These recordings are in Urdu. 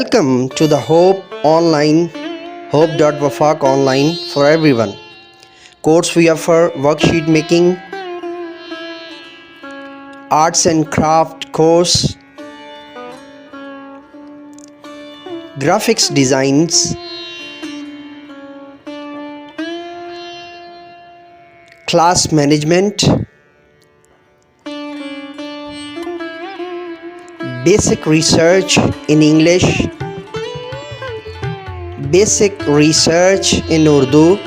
Welcome to the Hope Online, Hope.Wafaq Online for everyone. Course we offer worksheet making, arts and craft course, graphics designs, class management, basic research in English, basic research in Urdu,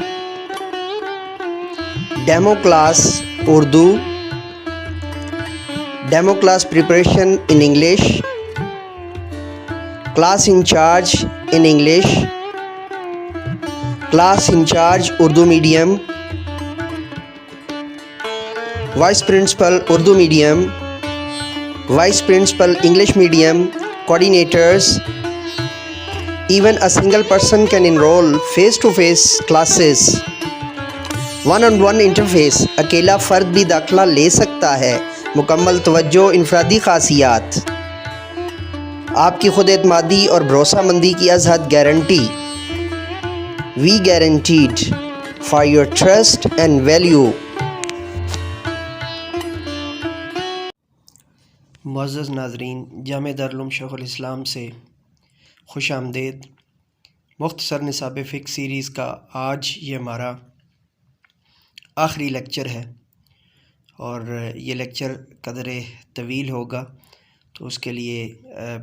demo class Urdu, demo class preparation in English, class in charge in English, class in charge Urdu medium, vice principal Urdu medium, vice principal English medium, coordinators. Even a single person can enroll face-to-face classes. One interface اکیلا فرد بھی داخلہ لے سکتا ہے. مکمل توجہ، انفرادی خاصیات، آپ کی خود اعتمادی اور بھروسہ مندی کی از حد guarantee. We guaranteed for your trust and value. معزز ناظرین، جامعہ دارالعلوم شیخ الاسلام سے خوش آمدید. مختصر نصاب فقہ سیریز کا آج یہ ہمارا آخری لیکچر ہے اور یہ لیکچر قدر طویل ہوگا، تو اس کے لیے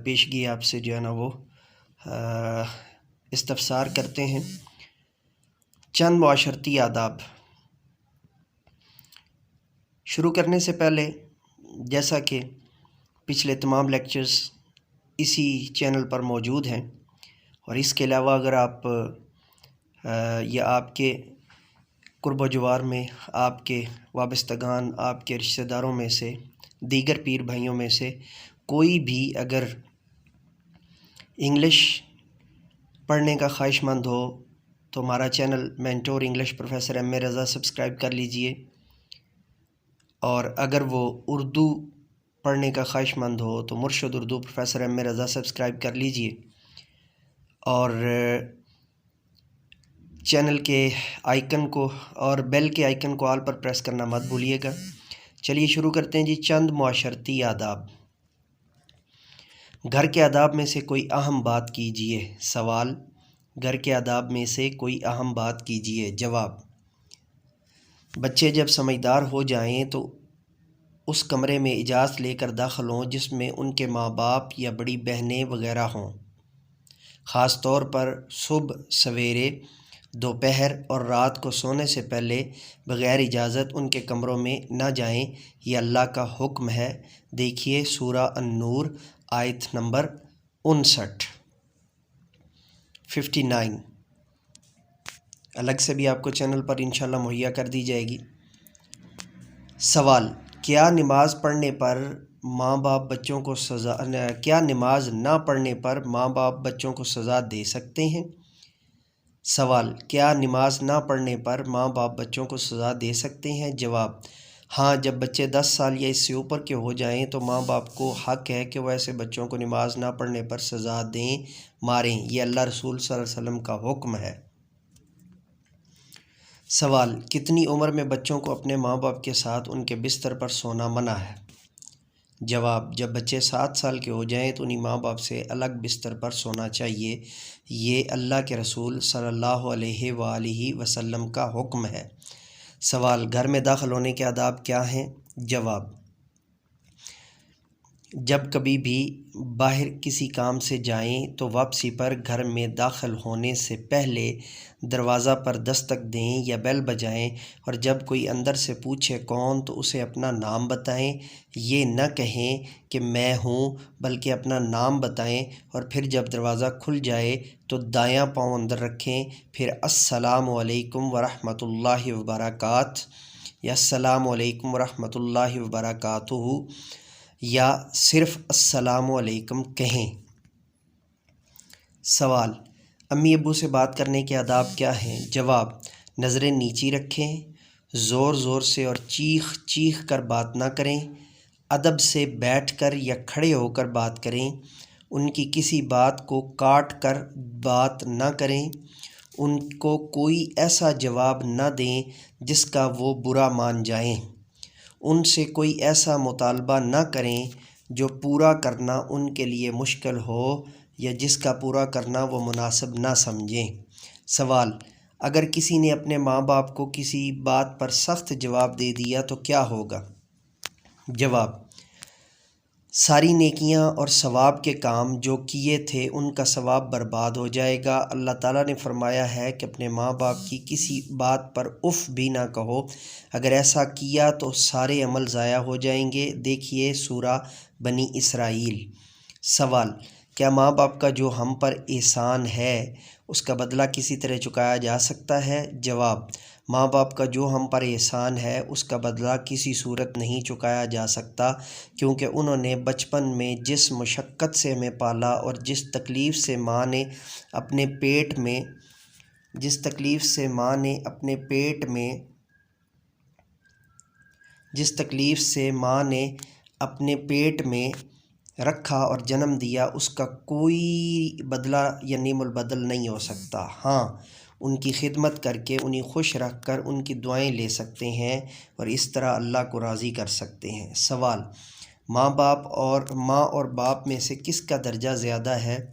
پیشگی آپ سے جو ہے نا وہ استفسار کرتے ہیں. چند معاشرتی آداب. شروع کرنے سے پہلے، جیسا کہ پچھلے تمام لیکچرز اسی چینل پر موجود ہیں، اور اس کے علاوہ اگر آپ یا آپ کے قرب و جوار میں آپ کے وابستگان، آپ کے رشتہ داروں میں سے، دیگر پیر بھائیوں میں سے کوئی بھی اگر انگلش پڑھنے کا خواہش مند ہو تو ہمارا channel mentor English professor M A Raza subscribe کر لیجئے. اور اگر وہ اردو پڑھنے کا خواہش مند ہو تو مرشد Urdu professor M A Raza subscribe کر لیجئے. اور چینل کے آئیکن کو اور بیل کے آئیکن کو آل پر پریس کرنا مت بھولیے گا. چلیے شروع کرتے ہیں جی. چند معاشرتی آداب. گھر کے آداب میں سے کوئی اہم بات کیجیے. سوال: گھر کے آداب میں سے کوئی اہم بات کیجیے. جواب: بچے جب سمجھدار ہو جائیں تو اس کمرے میں اجازت لے کر داخل ہوں جس میں ان کے ماں باپ یا بڑی بہنیں وغیرہ ہوں. خاص طور پر صبح، سویرے، دوپہر اور رات کو سونے سے پہلے بغیر اجازت ان کے کمروں میں نہ جائیں. یہ اللہ کا حکم ہے. دیکھیے سورہ النور آیت نمبر 59. الگ سے بھی آپ کو چینل پر انشاءاللہ مہیا کر دی جائے گی. سوال: کیا نماز پڑھنے پر ماں باپ بچوں کو کیا نماز نہ پڑھنے پر ماں باپ بچوں کو سزا دے سکتے ہیں؟ سوال: کیا نماز نہ پڑھنے پر ماں باپ بچوں کو سزا دے سکتے ہیں؟ جواب: ہاں، جب بچے 10 سال یا اس سے اوپر کے ہو جائیں تو ماں باپ کو حق ہے کہ وہ ایسے بچوں کو نماز نہ پڑھنے پر سزا دیں، ماریں. یہ اللہ رسول صلی اللہ علیہ وسلم کا حکم ہے. سوال: کتنی عمر میں بچوں کو اپنے ماں باپ کے ساتھ ان کے بستر پر سونا منع ہے؟ جواب: جب بچے 7 سال کے ہو جائیں تو انہیں ماں باپ سے الگ بستر پر سونا چاہیے. یہ اللہ کے رسول صلی اللہ علیہ وآلہ وسلم کا حکم ہے. سوال: گھر میں داخل ہونے کے آداب کیا ہیں؟ جواب: جب کبھی بھی باہر کسی کام سے جائیں تو واپسی پر گھر میں داخل ہونے سے پہلے دروازہ پر دستک دیں یا بیل بجائیں، اور جب کوئی اندر سے پوچھے کون تو اسے اپنا نام بتائیں. یہ نہ کہیں کہ میں ہوں، بلکہ اپنا نام بتائیں. اور پھر جب دروازہ کھل جائے تو دایاں پاؤں اندر رکھیں. پھر السلام علیکم ورحمۃ اللہ وبرکاتہ یا السلام علیکم ورحمۃ اللہ وبرکاتہ یا صرف السلام علیکم کہیں. سوال: امی ابو سے بات کرنے کے آداب کیا ہیں؟ جواب: نظریں نیچی رکھیں، زور زور سے اور چیخ چیخ کر بات نہ کریں، ادب سے بیٹھ کر یا کھڑے ہو کر بات کریں، ان کی کسی بات کو کاٹ کر بات نہ کریں، ان کو کوئی ایسا جواب نہ دیں جس کا وہ برا مان جائیں، ان سے کوئی ایسا مطالبہ نہ کریں جو پورا کرنا ان کے لیے مشکل ہو یا جس کا پورا کرنا وہ مناسب نہ سمجھیں۔ سوال: اگر کسی نے اپنے ماں باپ کو کسی بات پر سخت جواب دے دیا تو کیا ہوگا؟ جواب: ساری نیکیاں اور ثواب کے کام جو کیے تھے ان کا ثواب برباد ہو جائے گا۔ اللہ تعالیٰ نے فرمایا ہے کہ اپنے ماں باپ کی کسی بات پر اف بھی نہ کہو، اگر ایسا کیا تو سارے عمل ضائع ہو جائیں گے۔ دیکھیے سورہ بنی اسرائیل۔ سوال: کیا ماں باپ کا جو ہم پر احسان ہے اس کا بدلہ کسی طرح چکایا جا سکتا ہے؟ جواب: ماں باپ کا جو ہم پر احسان ہے اس کا بدلہ کسی صورت نہیں چکایا جا سکتا، کیونکہ انہوں نے بچپن میں جس مشقت سے ہمیں پالا اور جس تکلیف سے ماں نے اپنے پیٹ میں رکھا اور جنم دیا، اس کا کوئی بدلہ یا نیم البدل نہیں ہو سکتا۔ ہاں، ان کی خدمت کر کے انہیں خوش رکھ کر ان کی دعائیں لے سکتے ہیں اور اس طرح اللہ کو راضی کر سکتے ہیں۔ سوال: ماں اور باپ میں سے کس کا درجہ زیادہ ہے؟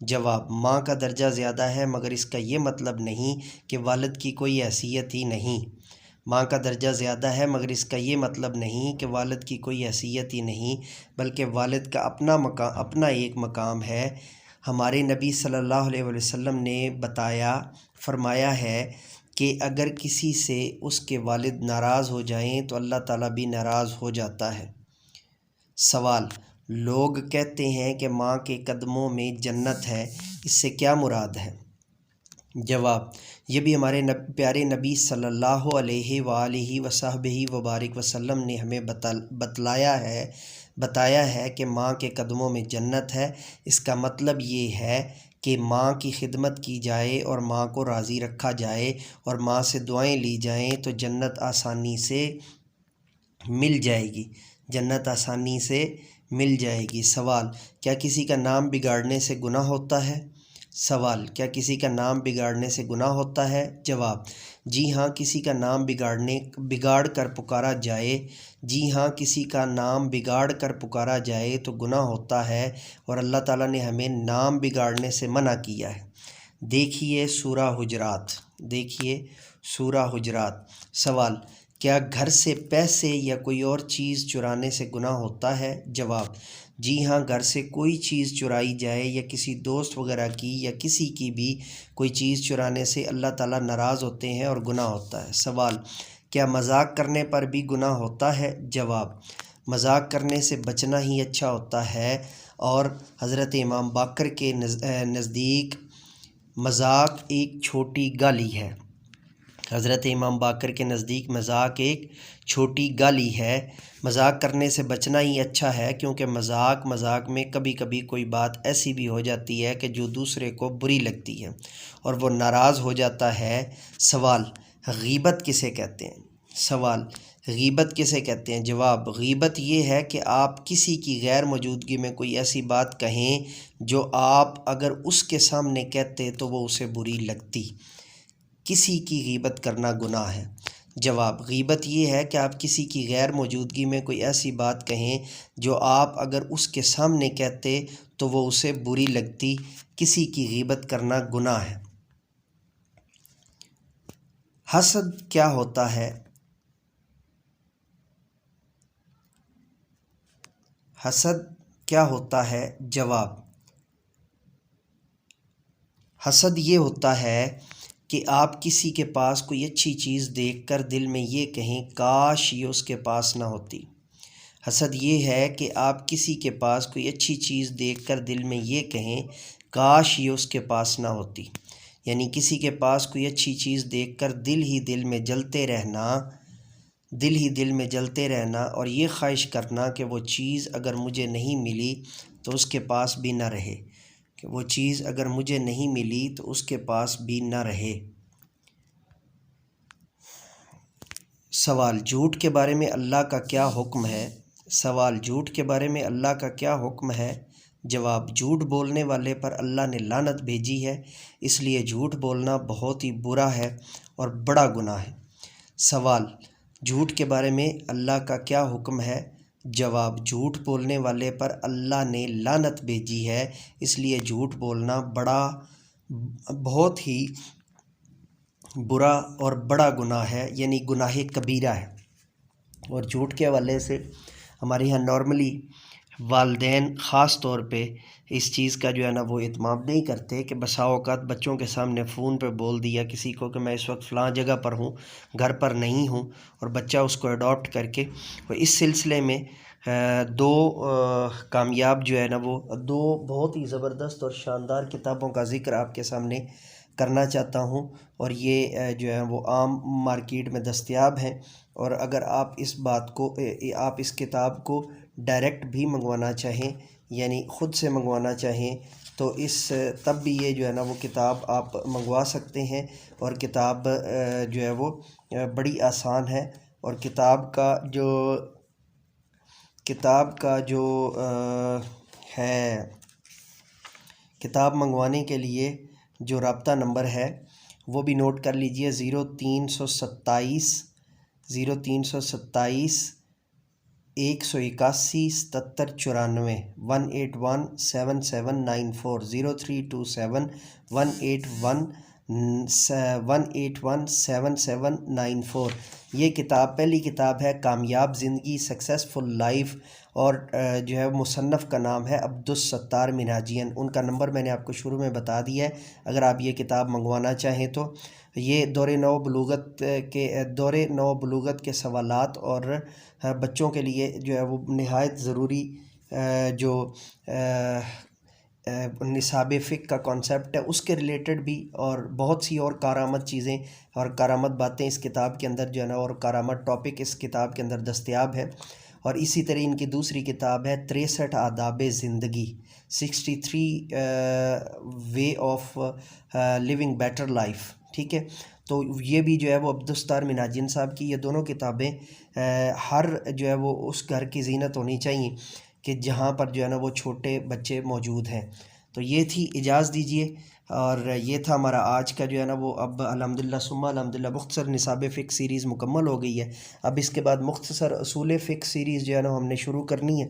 جواب: ماں کا درجہ زیادہ ہے، مگر اس کا یہ مطلب نہیں کہ والد کی کوئی حیثیت ہی نہیں۔ ماں کا درجہ زیادہ ہے مگر اس کا یہ مطلب نہیں کہ والد کی کوئی حیثیت ہی نہیں، بلکہ والد کا اپنا ایک مقام ہے۔ ہمارے نبی صلی اللہ علیہ وسلم نے فرمایا ہے کہ اگر کسی سے اس کے والد ناراض ہو جائیں تو اللہ تعالیٰ بھی ناراض ہو جاتا ہے۔ سوال: لوگ کہتے ہیں کہ ماں کے قدموں میں جنت ہے، اس سے کیا مراد ہے؟ جواب: یہ بھی ہمارے پیارے نبی صلی اللہ علیہ وآلہ وصحبہ وبارک وسلم نے ہمیں بتایا ہے کہ ماں کے قدموں میں جنت ہے۔ اس کا مطلب یہ ہے کہ ماں کی خدمت کی جائے اور ماں کو راضی رکھا جائے اور ماں سے دعائیں لی جائیں تو جنت آسانی سے مل جائے گی۔ سوال: کیا کسی کا نام بگاڑنے سے گناہ ہوتا ہے؟ سوال: کیا کسی کا نام بگاڑنے سے گناہ ہوتا ہے؟ جواب: جی ہاں، کسی کا نام بگاڑ کر پکارا جائے تو گناہ ہوتا ہے، اور اللہ تعالیٰ نے ہمیں نام بگاڑنے سے منع کیا ہے۔ دیکھیے سورہ حجرات۔ سوال: کیا گھر سے پیسے یا کوئی اور چیز چرانے سے گناہ ہوتا ہے؟ جواب: جی ہاں، گھر سے کوئی چیز چرائی جائے یا کسی دوست وغیرہ کی یا کسی کی بھی کوئی چیز چرانے سے اللہ تعالیٰ ناراض ہوتے ہیں اور گناہ ہوتا ہے۔ سوال: کیا مذاق کرنے پر بھی گناہ ہوتا ہے؟ جواب: مذاق کرنے سے بچنا ہی اچھا ہوتا ہے، اور حضرت امام باقر کے نزدیک مذاق ایک چھوٹی گالی ہے۔ مذاق کرنے سے بچنا ہی اچھا ہے، کیونکہ مذاق میں کبھی کبھی کوئی بات ایسی بھی ہو جاتی ہے کہ جو دوسرے کو بری لگتی ہے اور وہ ناراض ہو جاتا ہے۔ سوال: غیبت کسے کہتے ہیں؟ جواب: غیبت یہ ہے کہ آپ کسی کی غیر موجودگی میں کوئی ایسی بات کہیں جو آپ اگر اس کے سامنے کہتے تو وہ اسے بری لگتی۔ کسی کی غیبت کرنا گناہ ہے۔ جواب: غیبت یہ ہے کہ آپ کسی کی غیر موجودگی میں کوئی ایسی بات کہیں جو آپ اگر اس کے سامنے کہتے تو وہ اسے بری لگتی۔ کسی کی غیبت کرنا گناہ ہے۔ حسد کیا ہوتا ہے؟ حسد کیا ہوتا ہے؟ جواب: حسد یہ ہوتا ہے کہ آپ کسی کے پاس کوئی اچھی چیز دیکھ کر دل میں یہ کہیں کاش یہ اس کے پاس نہ ہوتی۔ حسد یہ ہے کہ آپ کسی کے پاس کوئی اچھی چیز دیکھ کر دل میں یہ کہیں کاش یہ اس کے پاس نہ ہوتی، یعنی کسی کے پاس کوئی اچھی چیز دیکھ کر دل ہی دل میں جلتے رہنا اور یہ خواہش کرنا کہ وہ چیز اگر مجھے نہیں ملی تو اس کے پاس بھی نہ رہے۔ سوال: جھوٹ کے بارے میں اللہ کا کیا حکم ہے؟ جواب: جھوٹ بولنے والے پر اللہ نے لعنت بھیجی ہے، اس لیے جھوٹ بولنا بہت ہی برا ہے اور بڑا گناہ ہے۔ سوال: جھوٹ کے بارے میں اللہ کا کیا حکم ہے؟ جواب: جھوٹ بولنے والے پر اللہ نے لعنت بھیجی ہے، اس لیے جھوٹ بولنا بہت ہی برا اور بڑا گناہ ہے، یعنی گناہ کبیرہ ہے۔ اور جھوٹ کے حوالے سے ہمارے یہاں نارملی والدین خاص طور پہ اس چیز کا جو ہے نا وہ اہتمام نہیں کرتے کہ بسا اوقات بچوں کے سامنے فون پہ بول دیا کسی کو کہ میں اس وقت فلاں جگہ پر ہوں، گھر پر نہیں ہوں، اور بچہ اس کو اڈاپٹ کر کے اس سلسلے میں دو کامیاب جو ہے نا وہ دو بہت ہی زبردست اور شاندار کتابوں کا ذکر آپ کے سامنے کرنا چاہتا ہوں، اور یہ جو ہے وہ عام مارکیٹ میں دستیاب ہیں۔ اور اگر آپ اس کتاب کو ڈائریکٹ بھی منگوانا چاہیں، یعنی خود سے منگوانا چاہیں، تو تب بھی یہ جو ہے نا وہ کتاب آپ منگوا سکتے ہیں۔ اور کتاب جو ہے وہ بڑی آسان ہے، اور کتاب کا جو ہے کتاب منگوانے کے لیے جو رابطہ نمبر ہے وہ بھی نوٹ کر لیجئے: 0327 181 7794 1817794 0327 181 7794۔ یہ پہلی کتاب ہے کامیاب زندگی، سکسیسفل لائف، اور جو ہے مصنف کا نام ہے عبدالستار منہاجین۔ ان کا نمبر میں نے آپ کو شروع میں بتا دیا ہے، اگر آپ یہ کتاب منگوانا چاہیں تو۔ یہ دور نو بلوغت کے سوالات اور بچوں کے لیے جو ہے وہ نہایت ضروری جو نصاب فقہ کا کانسیپٹ ہے اس کے ریلیٹڈ بھی، اور بہت سی اور کارآمد چیزیں اور کارآمد باتیں اس کتاب کے اندر جو ہے نا، اور کارآمد ٹاپک اس کتاب کے اندر دستیاب ہے۔ اور اسی طرح ان کی دوسری کتاب ہے 63 آداب زندگی، 63 way of living better life, ٹھیک ہے۔ تو یہ بھی جو ہے وہ عبدالستار منہاجین صاحب کی یہ دونوں کتابیں ہر جو ہے وہ اس گھر کی زینت ہونی چاہیے کہ جہاں پر جو ہے نا وہ چھوٹے بچے موجود ہیں۔ تو یہ تھی، اجازت دیجیے، اور یہ تھا ہمارا آج کا جو ہے نا وہ اب الحمدللہ ثم الحمدللہ مختصر نصاب فقہ سیریز مکمل ہو گئی ہے۔ اب اس کے بعد مختصر اصول فقہ سیریز جو ہے نا ہم نے شروع کرنی ہے،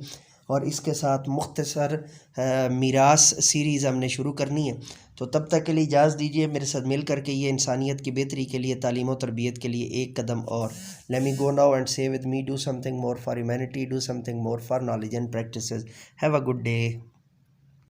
اور اس کے ساتھ مختصر میراث سیریز ہم نے شروع کرنی ہے۔ تو تب تک کے لیے اجازت دیجیے، میرے ساتھ مل کر کے یہ انسانیت کی بہتری کے لیے، تعلیم و تربیت کے لیے ایک قدم اور۔ Let me go now and say with me: do something more for humanity, do something more for knowledge and practices. Have a good day.